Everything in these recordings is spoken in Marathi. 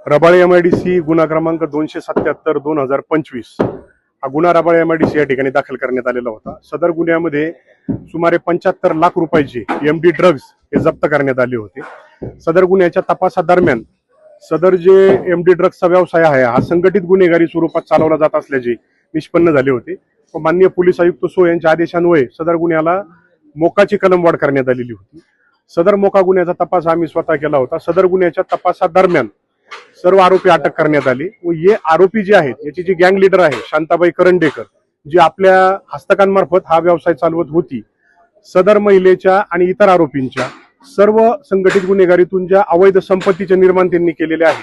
रबाळे एमआयडीसी गुन्हा क्रमांक 277/2025 हा गुन्हा रबाळे एमआयडीसी या ठिकाणी दाखल करण्यात आलेला होता। सदर गुन्ह्यामध्ये सुमारे 75 लाख रुपयाचे एमडी ड्रग्ज हे जप्त करण्यात आले होते। सदर गुन्ह्याच्या तपासादरम्यान सदर जे एमडी ड्रग्जचा व्यवसाय आहे हा संघटित गुन्हेगारी स्वरूपात चालवला जात असल्याचे निष्पन्न झाले होते। माननीय पोलीस आयुक्त सो यांच्या आदेशान्वये सदर गुन्ह्याला मोकाची कलमवाढ करण्यात आलेली होती। सदर मोका गुन्ह्याचा तपास आम्ही स्वतः केला होता। सदर गुन्ह्याच्या तपासादरम्यान सर्व आरोपी अटक करण्यात आले व हे आरोपी जे आहेत याची जी गँग लीडर आहे शांताबाई करंडेकर जी आपल्या हस्तकांमार्फत हा व्यवसाय चालवत होती, सदर महिलेच्या आणि इतर आरोपींच्या सर्व संघटित गुन्हेगारीतून ज्या अवैध संपत्तीचे निर्माण त्यांनी केलेले आहे,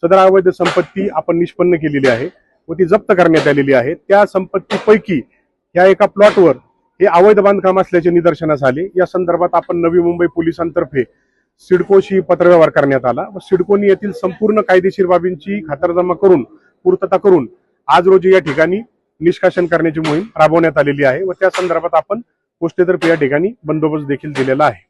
सदर अवैध संपत्ती आपण निष्पन्न केलेली आहे व ती जप्त करण्यात आलेली आहे। त्या संपत्तीपैकी या एका प्लॉटवर हे अवैध बांधकाम असल्याचे निदर्शनास आले। या संदर्भात आपण नवी मुंबई पोलिसांतर्फे सिडकोशी पत्रव्यवहार करण्यात आला व सिडकोनी येथील संपूर्ण कायदेशीर बाबींची खातरजमा करून पूर्तता करून आज रोजी या ठिकाणी निष्कासन करण्याची मोहीम राबवण्यात आलेली आहे व त्या संदर्भात आपण पोस्टेतर्फे या ठिकाणी बंदोबस्त देखील दिलेला आहे।